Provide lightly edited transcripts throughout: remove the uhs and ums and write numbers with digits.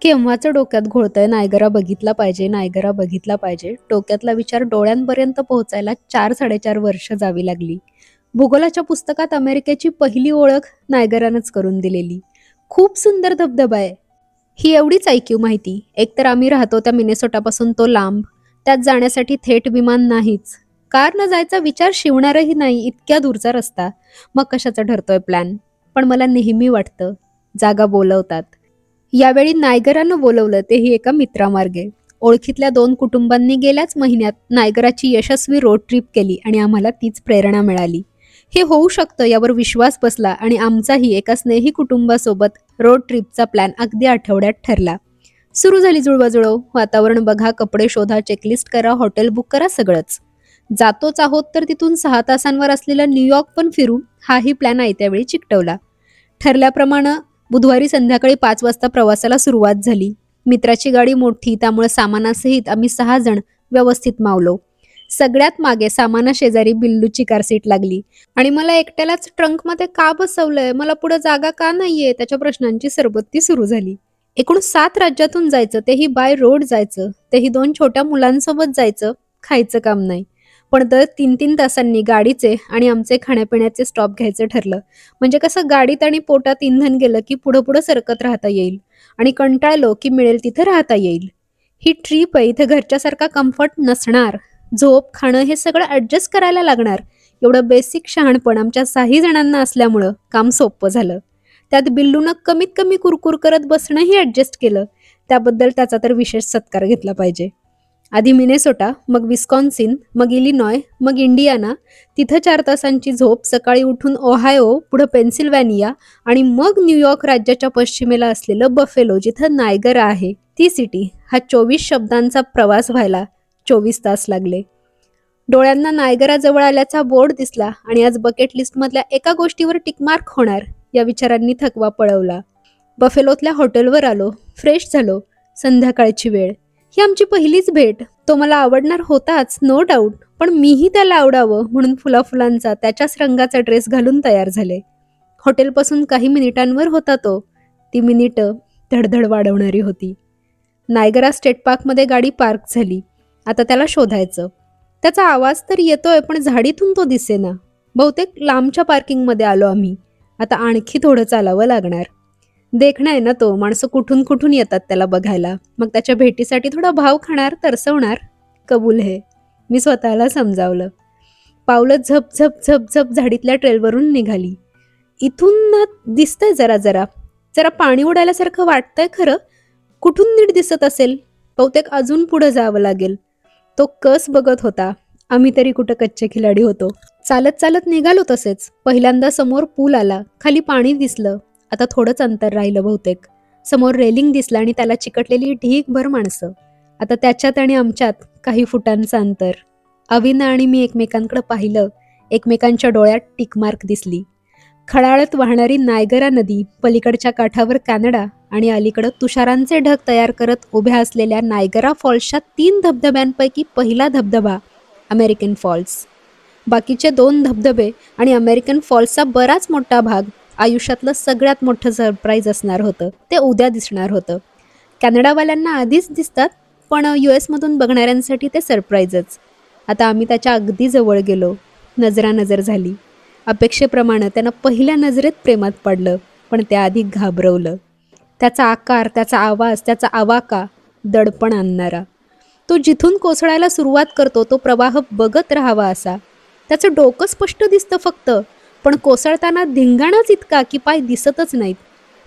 केव्हाचं डोक्यात घोळतंय नायगरा बघितला पाहिजे, नायगरा बघितला पाहिजे. डोक्यातला विचार डोळ्यांपर्यंत पोहोचायला 4-4.5 वर्ष जावी लागली. भूगोलाच्या पुस्तकात अमेरिकेची पहिली ओळख नायगरानंच करून दिलेली. खूप सुंदर धबधबा आहे. ही एवढीच ऐकीव माहिती. एकतर आम्ही राहतो त्या मिनेसोटापासून तो लांब. त्यात जाण्यासाठी थेट विमान नाहीच. कारनं जायचा विचार शिवणारही नाही इतक्या दूरचा रस्ता. मग कशाचा ठरतोय प्लॅन? पण मला नेहमी वाटतं, जागा बोलवतात. यावेळी नायगरानं बोलवलं तेही एका मित्रामार्गे. ओळखीतल्या 2 कुटुंबांनी गेल्याच महिन्यात नायगराची यशस्वी रोड ट्रिप केली आणि आम्हाला तीच प्रेरणा मिळाली. हे होऊ शकतं यावर विश्वास बसला आणि आमचाही एका स्नेही कुटुंबासोबत रोड ट्रिपचा प्लॅन अगदी आठवड्यात ठरला. सुरू झाली जुळवाजुळव. वातावरण बघा, कपडे शोधा, चेकलिस्ट करा, हॉटेल बुक करा, सगळंच. जातोच आहोत तर तिथून 6 तासांवर असलेला न्यूयॉर्क पण फिरू, हाही प्लॅन आयत्यावेळी चिकटवला. ठरल्याप्रमाणे बुधवारी संध्याकाळी 5 वाजता प्रवासाला सुरुवात झाली. मित्राची गाडी मोठी, त्यामुळे सामानासहित आम्ही 6 जण व्यवस्थित मावलो. सगळ्यात मागे सामानाशेजारी बिल्लूची कार सीट लागली आणि मला एकट्यालाच ट्रंकमध्ये का बसवलंय, मला पुढे जागा का नाहीये, त्याच्या प्रश्नांची सरबत्ती सुरू झाली. एकूण 7 राज्यातून जायचं, तेही बाय रोड जायचं, तेही 2 छोट्या मुलांसोबत जायचं. खायचं काम नाही. पण दर 3-3 तासांनी गाडीचे आणि आमचे खाण्यापिण्याचे स्टॉप घ्यायचं ठरलं. म्हणजे कसं गाडीत आणि पोटात इंधन गेलं की पुढं पुढं सरकत राहता येईल आणि कंटाळलो की मिळेल तिथं राहता येईल. ही ट्रीप आहे, इथं घरच्यासारखा कम्फर्ट नसणार. झोप, खाणं हे सगळं ॲडजस्ट करायला लागणार. एवढं बेसिक शहाणपण आमच्या 6 जणांना असल्यामुळं काम सोपं झालं. त्यात बिल्लूनं कमीत कमी कुरकुर करत बसणंही ॲडजस्ट केलं. त्याबद्दल त्याचा तर विशेष सत्कार घेतला पाहिजे. आधी मिनेसोटा, मग विस्कॉन्सिन, मग इलिनॉय, मग इंडियाना. तिथं 4 तासांची झोप, सकाळी उठून ओहायो, पुढं पेन्सिल्व्हॅनिया आणि मग न्यूयॉर्क राज्याच्या पश्चिमेला असलेलं बफेलो, जिथं नायगरा आहे ती सिटी. हा 24 शब्दांचा प्रवास व्हायला 24 तास लागले. डोळ्यांना नायगरा जवळ आल्याचा बोर्ड दिसला आणि आज बकेट लिस्टमधल्या एका गोष्टीवर टिकमार्क होणार या विचारांनी थकवा पळवला. बफेलोतल्या हॉटेलवर आलो, फ्रेश झालो. संध्याकाळची वेळ. ही आमची पहिलीच भेट. तो मला आवडणार होताच, नो डाऊट, पण मीही त्याला आवडावं म्हणून फुलाफुलांचा त्याच्याच रंगाचा ड्रेस घालून तयार झाले. हॉटेलपासून काही मिनिटांवर होता तो. ती मिनिटं धडधड वाढवणारी होती. नायगरा स्टेट पार्कमध्ये गाडी पार्क झाली. आता त्याला शोधायचं. त्याचा आवाज तर येतोय पण झाडीतून तो दिसेना. बहुतेक लांबच्या पार्किंगमध्ये आलो आम्ही. आता आणखी थोडं चालावं लागणार. देखणं आहे ना तो, माणसं कुठून कुठून येतात त्याला बघायला. मग त्याच्या भेटीसाठी थोडा भाव खाणार, तरसवणार. कबूल हे, मी स्वतःला समजावलं. पावलं झप झप झप झप झाडीतल्या ट्रेलवरून निघाली. इथून ना दिसतंय जरा जरा जरा पाणी उडाल्यासारखं वाटतंय खरं. कुठून नीट दिसत असेल? बहुतेक अजून पुढं जावं लागेल. तो कस बघत होता. आम्ही तरी कुठं कच्चे खिलाडी होतो. चालत चालत निघालो तसेच. पहिल्यांदा समोर पूल आला, खाली पाणी दिसलं. आता थोडंच अंतर राहिलं बहुतेक. समोर रेलिंग दिसलं आणि त्याला चिकटलेली ढीगभर माणसं. आता त्याच्यात आणि आमच्यात काही फुटांचं अंतर. अविना आणि मी एकमेकांकडे पाहिलं. एकमेकांच्या डोळ्यात टिकमार्क दिसली. खळाळत वाहणारी नायगरा नदी, पलीकडच्या काठावर कॅनडा आणि अलीकडं तुषारांचे ढग तयार करत उभ्या असलेल्या नायगरा फॉल्सच्या 3 धबधब्यांपैकी पहिला धबधबा अमेरिकन फॉल्स. बाकीचे 2 धबधबे आणि अमेरिकन फॉल्सचा बराच मोठा भाग आयुष्यातलं सगळ्यात मोठं सरप्राईज असणार होतं. ते उद्या दिसणार होतं. कॅनडावाल्यांना आधीच दिसतात, पण US मधून बघणाऱ्यांसाठी ते सरप्राईजच. आता आम्ही त्याच्या अगदी जवळ गेलो. नजरानजर झाली. अपेक्षेप्रमाणे त्यानं पहिल्या नजरेत प्रेमात पडलं, पण त्याआधी घाबरवलं. त्याचा आकार, त्याचा आवाज, त्याचा आवाका दडपण आणणारा. तो जिथून कोसळायला सुरुवात करतो तो प्रवाह बघत राहावा असा. त्याचं डोकं स्पष्ट दिसतं फक्त, पण कोसळताना धिंगाणाच इतका की पाय दिसतच नाहीत.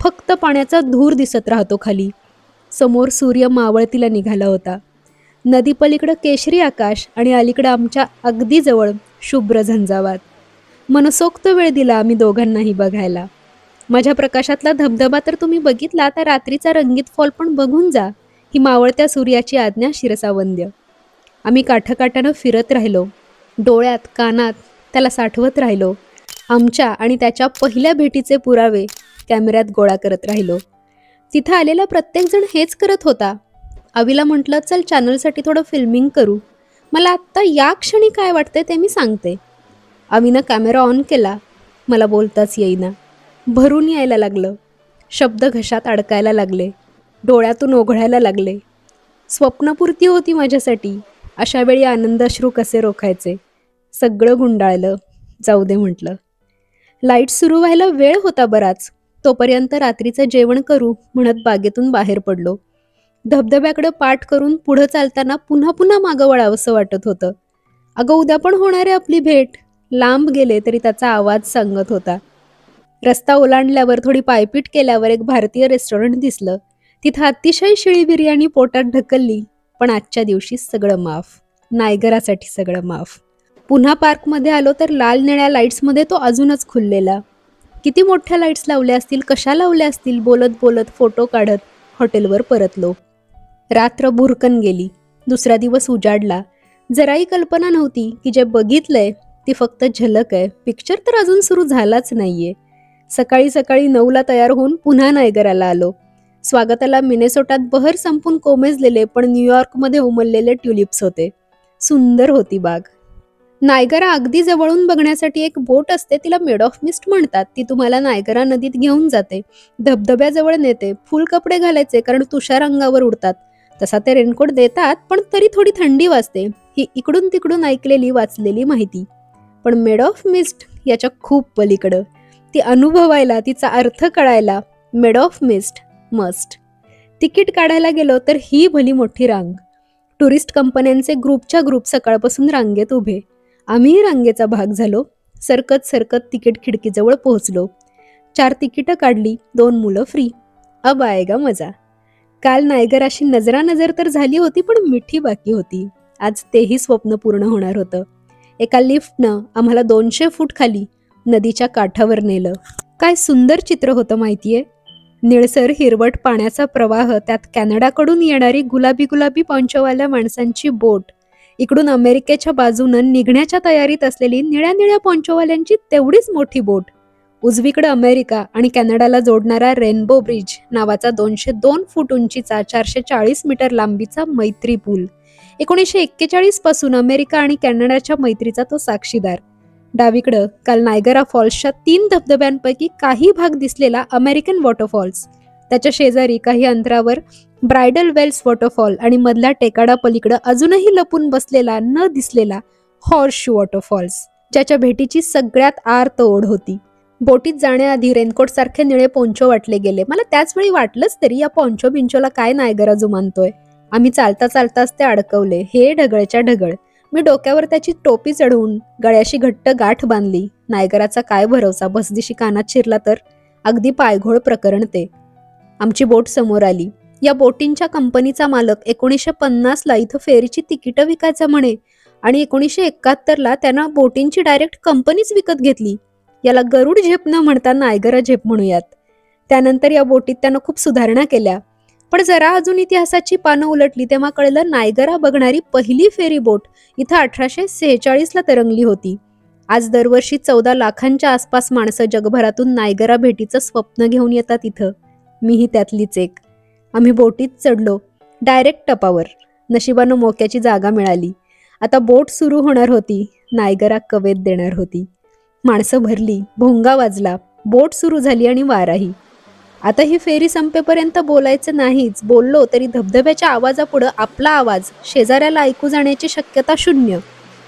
फक्त पाण्याचा धूर दिसत राहतो खाली. समोर सूर्य मावळतीला निघाला होता. नदीपलीकडं केशरी आकाश आणि अलीकडं आमच्या अगदी जवळ शुभ्र झंझावात. मनसोक्त वेळ दिला आम्ही दोघांनाही बघायला. माझ्या प्रकाशातला धबधबा तर तुम्ही बघितला, त्या रात्रीचा रंगीत फॉल पण बघून जा. ही मावळत्या सूर्याची आज्ञा शिरसावंद्य. आम्ही काठाकाठानं फिरत राहिलो. डोळ्यात कानात त्याला साठवत राहिलो. आमच्या आणि त्याच्या पहिल्या भेटीचे पुरावे कॅमेऱ्यात गोळा करत राहिलो. तिथं आलेला प्रत्येकजण हेच करत होता. अविला म्हटलं, चल चॅनलसाठी थोडं फिल्मिंग करू. मला आत्ता या क्षणी काय वाटतंय ते मी सांगते. अविनं कॅमेरा ऑन केला. मला बोलताच येईना. भरून यायला लागलं. शब्द घशात अडकायला लागले. डोळ्यातून ओघळायला लागले. स्वप्नपूर्ती होती माझ्यासाठी. अशा वेळी आनंदाश्रू कसे रोखायचे? सगळं गुंडाळलं. जाऊ दे म्हटलं. लाईट सुरू व्हायला वेळ होता बराच. तोपर्यंत रात्रीचं जेवण करू म्हणत बागेतून बाहेर पडलो. धबधब्याकडे पाठ करून पुढं चालताना पुन्हा पुन्हा मागं वळावंसं वाटत होतं. अगं उद्या पण होणार आहे आपली भेट. लांब गेले तरी त्याचा आवाज सांगत होता. रस्ता ओलांडल्यावर थोडी पायपीट केल्यावर एक भारतीय रेस्टॉरंट दिसलं. तिथं अतिशय शिळी बिर्याणी पोटात ढकलली. पण आजच्या दिवशी सगळं माफ. नायगरासाठी सगळं माफ. पुन्हा पार्कमध्ये आलो तर लाल निळ्या लाईट्समध्ये तो अजूनच खुललेला. किती मोठ्या लाईट्स लावल्या असतील, कशा लावल्या असतील, बोलत बोलत फोटो काढत हॉटेलवर परतलो. रात्र भुरकन गेली. दुसरा दिवस उजाडला. जराही कल्पना नव्हती की जे बघितलंय ती फक्त झलक आहे. पिक्चर तर अजून सुरू झालाच नाहीये. सकाळी सकाळी 9ला तयार होऊन पुन्हा नायगराला आलो. स्वागताला मिनेसोटात बहर संपून कोमेजलेले पण न्यूयॉर्कमध्ये उमललेले ट्युलिप्स होते. सुंदर होती बाग. नायगरा अगदी जवळून बघण्यासाठी एक बोट असते, तिला मेड ऑफ मिस्ट म्हणतात. ती तुम्हाला नायगरा नदीत घेऊन जाते, धबधब्याजवळ नेते. फुल कपडे घालायचे कारण तुषार अंगावर उडतात. तसा ते रेनकोट देतात पण तरी थोडी थंडी वाजते. ही इकडून तिकडून ऐकलेली वाचलेली माहिती. पण मेड ऑफ मिस्ट याच्या खूप पलीकडं. ती अनुभवायला, तिचा अर्थ कळायला made of mist must. Ticket काढायला गेलो तर ही भली मोठी रांग. टुरिस्ट कंपन्यांचे ग्रुपच्या ग्रुप सकाळपासून रांगेत उभे. आम्हीही रांगेचा भाग झालो. सरकत सरकत तिकीट खिडकीजवळ पोहोचलो. 4 तिकीटं काढली, 2 मुलं फ्री. अब आएगा मजा. काल नायगराशी नजरानजर तर झाली होती पण मिठी बाकी होती. आज तेही स्वप्न पूर्ण होणार होतं. एका लिफ्टनं आम्हाला 200 फूट खाली नदीच्या काठावर नेलं. काय सुंदर चित्र होतं माहितीये. निळसर हिरवट पाण्याचा प्रवाह, त्यात कॅनडाकडून येणारी गुलाबी गुलाबी पॉंचोवाल्या माणसांची बोट, इकडून अमेरिकेच्या बाजूनं निघण्याच्या तयारीत असलेली निळ्या निळ्या पॉंचोवाल्यांची तेवढीच मोठी बोट. उजवीकडे अमेरिका आणि कॅनडाला जोडणारा रेनबो ब्रिज नावाचा 202 फूट उंचीचा 440 मीटर लांबीचा मैत्री पूल. 1941 पासून अमेरिका आणि कॅनडाच्या मैत्रीचा तो साक्षीदार. डावीकडं काल नायगरा फॉल्सच्या 3 धबधब्यांपैकी काही भाग दिसलेला अमेरिकन वॉटरफॉल्स, त्याच्या शेजारी काही अंतरावर ब्रायडल वेल्स वॉटरफॉल आणि मधल्या टेकाडा पलीकडं अजूनही लपून बसलेला न दिसलेला हॉर्सशू वॉटरफॉल्स, ज्याच्या भेटीची सगळ्यात आर्त ओढ होती. बोटीत जाण्याआधी रेनकोट सारखे निळे पोंचो वाटले गेले. मला त्याच वेळी वाटलंच तरी या पोंचो बिंचोला काय नायगरा जुमानतोय. आम्ही चालता चालताच ते अडकवले. हे ढगळच्या ढगळ. मी डोक्यावर त्याची टोपी चढवून गळ्याशी घट्ट गाठ बांधली. नायगराचा काय भरवसा, बसदिशी कानात शिरला तर. अगदी पायघोळ प्रकरण ते. आमची बोट समोर आली. या बोटींच्या कंपनीचा मालक 1950ला इथं फेरीची तिकीटं विकायचा म्हणे आणि 1971ला त्यानं बोटींची डायरेक्ट कंपनीच विकत घेतली. याला गरुड झेप न म्हणता नायगरा झेप म्हणूयात. त्यानंतर या बोटीत त्यानं खूप सुधारणा केल्या. पण जरा अजून इतिहासाची पानं उलटली तेव्हा कळलं नायगरा बघणारी पहिली फेरी बोट इथं 1846ला तरंगली होती. आज दरवर्षी 14 लाखांच्या आसपास माणसं जगभरातून नायगरा भेटीचं स्वप्न घेऊन येतात इथं. मीही त्यातलीच एक. आम्ही बोटीत चढलो. डायरेक्ट टपावर. नशिबानं मोक्याची जागा मिळाली. आता बोट सुरू होणार होती. नायगरा कवेत देणार होती. माणसं भरली, भोंगा वाजला, बोट सुरू झाली आणि वाराही. आता ही फेरी संपेपर्यंत बोलायचं नाहीच. बोललो तरी धबधब्याच्या आवाजापुढं आपला आवाज शेजाऱ्याला ऐकू जाण्याची शक्यता शून्य.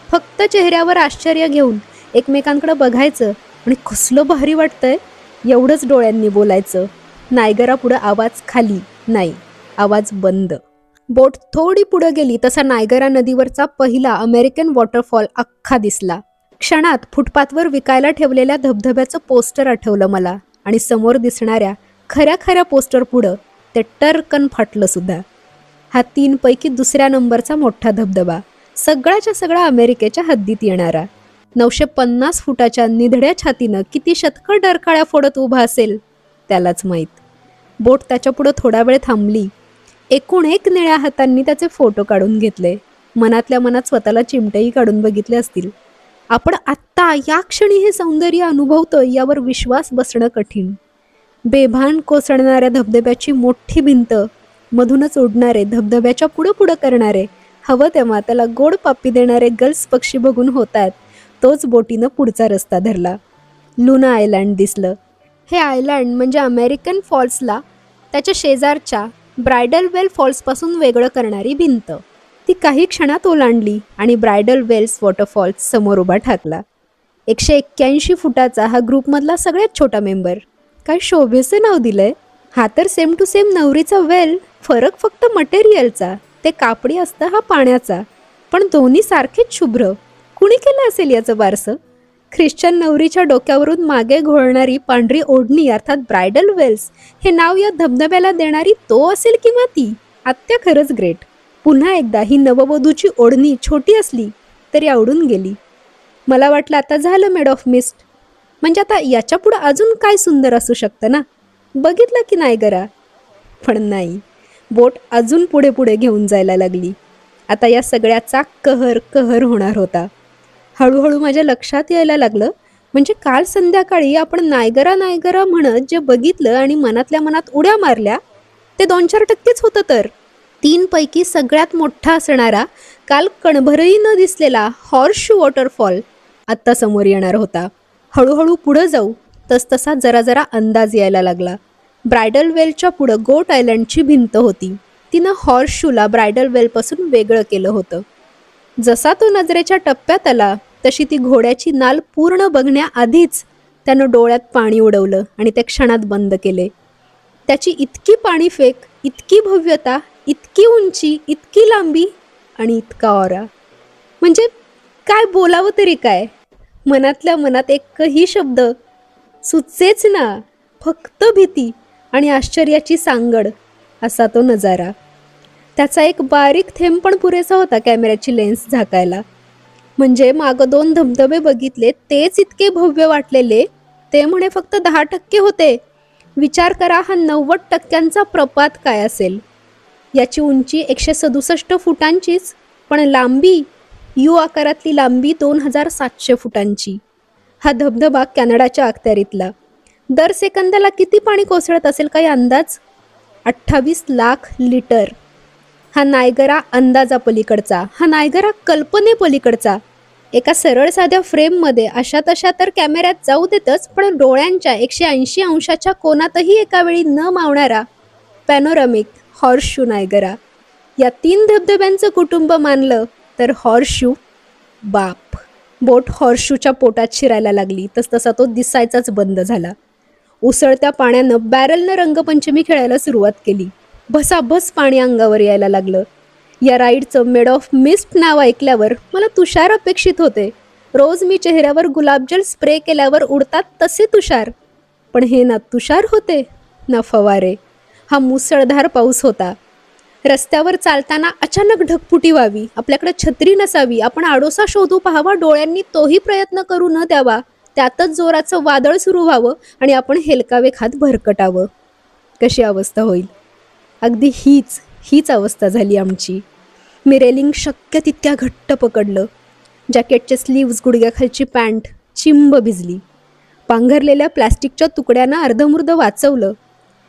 फक्त चेहऱ्यावर आश्चर्य घेऊन एकमेकांकडे बघायचं आणि कसलं भारी वाटतंय एवढंच डोळ्यांनी बोलायचं. नायगरा पुढं आवाज खाली नाही, आवाज बंद. बोट थोडी पुढं गेली तसा नायगरा नदीवरचा पहिला अमेरिकन वॉटरफॉल अख्खा दिसला. क्षणात फुटपाथवर विकायला ठेवलेल्या धबधब्याचं पोस्टर आठवलं मला आणि समोर दिसणाऱ्या खऱ्या खऱ्या पोस्टर पुढं ते टर्कन फाटलं सुद्धा. हा 3 पैकी दुसऱ्या नंबरचा मोठा धबधबा, सगळ्याच्या सगळा अमेरिकेच्या हद्दीत येणारा. 950 फुटाच्या निधड्या छातीनं किती शतकं डरकाळ्या फोडत उभा असेल त्यालाच माहीत. बोट त्याच्या पुढं थोडा वेळ थांबली. एकूण एक निळ्या हातांनी त्याचे फोटो काढून घेतले. मनातल्या मनात स्वतःला चिमटेही काढून बघितले असतील. आपण आत्ता या क्षणी हे सौंदर्य अनुभवतोय यावर विश्वास बसणं कठीण. बेभान कोसळणाऱ्या धबधब्याची मोठी भिंत, मधूनच उडणारे, धबधब्याच्या पुढं पुढं करणारे, हवं तेव्हा त्याला गोड पापी देणारे गल्स पक्षी बघून होतात. तोच बोटीनं पुढचा रस्ता धरला. लुना आयलँड दिसलं. हे आयलँड म्हणजे अमेरिकन फॉल्सला त्याच्या शेजारच्या ब्रायडल वेल फॉल्सपासून वेगळं करणारी भिंत. ती काही क्षणात ओलांडली आणि ब्रायडल वेल्स वॉटरफॉल्स समोर उभा ठाकला. 181 फुटाचा हा ग्रुपमधला सगळ्यात छोटा मेंबर. काय शोभेचं नाव दिलंय. हा तर सेम टू सेम नवरीचा वेल, फरक फक्त मटेरियलचा. ते कापडी असतं, हा पाण्याचा. पण दोन्ही सारखेच शुभ्र. कुणी केलं असेल याचं बारसं. ख्रिश्चन नवरीच्या डोक्यावरून मागे घोळणारी पांढरी ओढणी अर्थात ब्रायडल वेल्स हे नाव या धबधब्याला देणारी तो असेल किंवा ती. आत्या खरंच ग्रेट. पुन्हा एकदा ही नववधूची ओढणी छोटी असली तरी आवडून गेली. मला वाटलं आता झालं मेड ऑफ मिस्ट. म्हणजे आता याच्या पुढं अजून काय सुंदर असू शकतं ना. बघितलं की नायगरा. पण नाही, बोट अजून पुढे पुढे घेऊन जायला लागली. आता या सगळ्याचा कहर कहर होणार होता. हळूहळू माझ्या लक्षात यायला लागलं, म्हणजे काल संध्याकाळी आपण नायगरा नायगरा म्हणत जे बघितलं आणि मनातल्या मनात उड्या मारल्या ते 2-4% होतं. तर 3 पैकी सगळ्यात मोठा असणारा, काल कणभरही न दिसलेला हॉर्सशू वॉटरफॉल आत्ता समोर येणार होता. हळूहळू पुढं जाऊ तसतसा जरा जरा अंदाज यायला लागला. ब्रायडल वेलच्या पुढं गोट आयलंडची भिंत होती. तिनं हॉर्सशूला ब्रायडल वेलपासून वेगळं केलं होतं. जसा तो नजरेच्या टप्प्यात आला तशी ती घोड्याची नाल पूर्ण बघण्याआधीच त्यानं डोळ्यात पाणी उडवलं आणि ते क्षणात बंद केले. त्याची इतकी पाणी फेक, इतकी भव्यता, इतकी उंची, इतकी लांबी आणि इतका ऑरा. म्हणजे काय बोलावं तरी काय. मनातल्या मनात एकही शब्द सुचेच ना. फक्त भीती आणि आश्चर्याची सांगड असा तो नजारा. त्याचा एक बारीक थेंब पण पुरेसा होता कॅमेऱ्याची लेन्स झाकायला. म्हणजे मागं 2 धबधबे बघितले तेच इतके भव्य वाटलेले, ते म्हणे फक्त 10% होते. विचार करा, हा 90% प्रपात काय असेल. याची उंची 167 फुटांचीच, पण लांबी, यू आकारातली लांबी 2700 फुटांची. हा धबधबा कॅनडाच्या अखत्यारीतला. दर सेकंदाला किती पाणी कोसळत असेल काही अंदाज? 28 लाख लिटर. हा नायगरा अंदाजापलीकडचा, हा नायगरा कल्पनेपलीकडचा. एका सरळ साध्या फ्रेममध्ये अशा तशा तर कॅमेऱ्यात जाऊ देतच, पण डोळ्यांच्या 180 अंशाच्या कोणातही एका वेळी न मावणारा पॅनोरामिक हॉर्सशू नायगरा. या 3 धबधब्यांचं कुटुंब मानलं तर हॉर्सशू बाप. बोट हॉर्सशूच्या पोटात शिरायला लागली तसतसा तो दिसायचाच बंद झाला. उसळत्या पाण्यानं बॅरलनं रंगपंचमी खेळायला सुरुवात केली. भसाभस पाणी अंगावर यायला लागलं. या राईडचं मेड ऑफ मिस्ट नाव ऐकल्यावर मला तुषार अपेक्षित होते. रोज मी चेहऱ्यावर गुलाबजल स्प्रे केल्यावर उडतात तसे तुषार. पण हे ना तुषार होते ना फवारे. हा मुसळधार पाऊस होता. रस्त्यावर चालताना अचानक ढगफुटी व्हावी, आपल्याकडे छत्री नसावी, आपण आडोसा शोधू पाहावा, डोळ्यांनी तोही प्रयत्न करू न द्यावा, त्यातच जोराचं वादळ सुरू व्हावं आणि आपण हेलकावे खात भरकटावं. कशी अवस्था होईल. अगदी हीच अवस्था झाली आमची. मी रेलिंग शक्य तितक्या घट्ट पकडलं. जॅकेटचे स्लीव्ज, गुडघ्याखालची पॅन्ट चिंब भिजली. पांघरलेल्या प्लॅस्टिकच्या तुकड्यानं अर्धमुर्ध वाचवलं.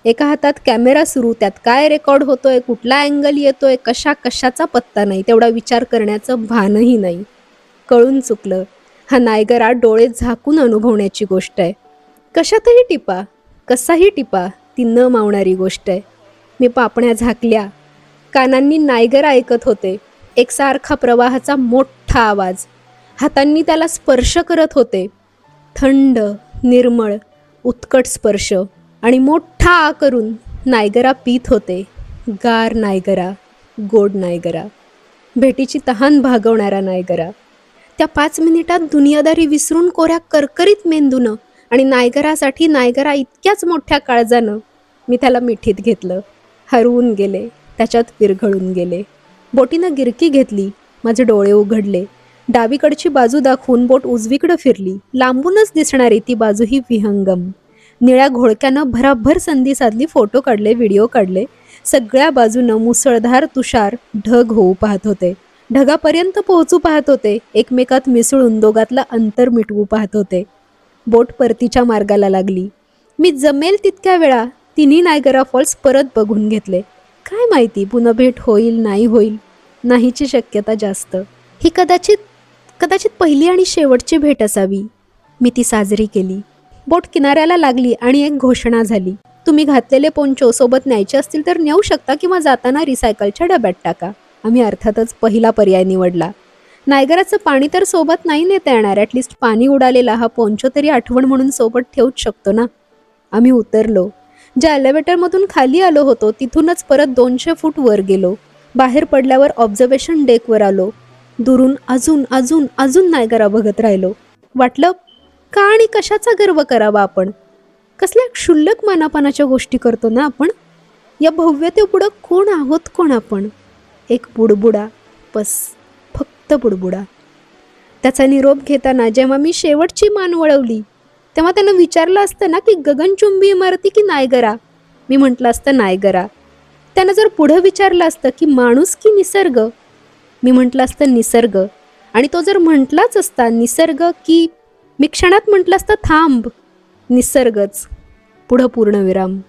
एका हातात कॅमेरा सुरू, त्यात काय रेकॉर्ड होतोय, कुठला अँगल येतोय, कशाचा पत्ता नाही. तेवढा विचार करण्याचं भानही नाही. कळून चुकलं. हा नायगरा डोळे झाकून अनुभवण्याची गोष्ट आहे. कशातही टिपा, कसाही टिपा, ती न मावणारी गोष्ट आहे. मी पापण्या झाकल्या, कानांनी नायगरा ऐकत होते. एकसारखा प्रवाहाचा मोठा आवाज. हातांनी त्याला स्पर्श करत होते. थंड, निर्मळ, उत्कट स्पर्श. आणि मोठा आ करून नायगरा पीत होते. गार नायगरा, गोड नायगरा, भेटीची तहान भागवणारा नायगरा. त्या 5 मिनिटात दुनियादारी विसरून कोऱ्या करकरीत मेंदूनं आणि नायगरासाठी नायगरा इतक्याच मोठ्या काळजानं मी त्याला मिठीत घेतलं. हरवून गेले, त्याच्यात विरघळून गेले. बोटीनं गिरकी घेतली. माझे डोळे उघडले. डावीकडची बाजू दाखवून बोट उजवीकडं फिरली. लांबूनच दिसणारी ती बाजू ही विहंगम. निळ्या घोळक्यानं भराभर संधी साधली. फोटो काढले, व्हिडिओ काढले. सगळ्या बाजूनं मुसळधार तुषार ढग होऊ पाहत होते. ढगापर्यंत पोहोचू पाहत होते. एकमेकात मिसळून दोघातलं अंतर मिटवू पाहत होते. बोट परतीच्या मार्गाला लागली. मी जमेल तितक्या वेळा तिन्ही नायगरा फॉल्स परत बघून घेतले. काय माहिती पुन्हा भेट होईल नाही होईल. नाहीची शक्यता जास्त. ही कदाचित पहिली आणि शेवटची भेट असावी. मी ती साजरी केली. बोट किनाऱ्याला लागली आणि एक घोषणा झाली. तुम्ही घातलेले पोंचो सोबत न्यायचे असतील तर नेऊ शकता किंवा जाताना रिसायकलच्या डब्यात टाका. आम्ही अर्थातच पहिला पर्याय निवडला. नायगराचं पाणी तर सोबत नाही नेता येणार, ॲटलिस्ट पाणी उडालेला हा पोंचो तरी आठवण म्हणून सोबत ठेवूच शकतो ना. आम्ही उतरलो. ज्या एलिव्हेटरमधून खाली आलो होतो तिथूनच परत 200 फूट वर गेलो. बाहेर पडल्यावर ऑब्झर्वेशन डेकवर आलो. दुरून अजून अजून अजून नायगरा बघत राहिलो. वाटलं का आणि कशाचा गर्व करावा आपण? कसल्या क्षुल्लक मानापानाच्या गोष्टी करतो ना आपण. या भव्यतेपुढं कोण आहोत कोण आपण? एक बुडबुडा, बस फक्त बुडबुडा. त्याचा निरोप घेताना जेव्हा मी शेवटची मान वळवली तेव्हा त्यानं विचारलं असतं ना की गगनचुंबी इमारती की नायगरा, मी म्हटलं असतं नायगरा. त्यानं जर पुढं विचारलं असतं की माणूस की निसर्ग, मी म्हटलं असतं निसर्ग. आणि तो जर म्हटलाच असता निसर्ग की, मी क्षणात म्हटलं असतं थांब, निसर्गच. पुढं पूर्णविराम.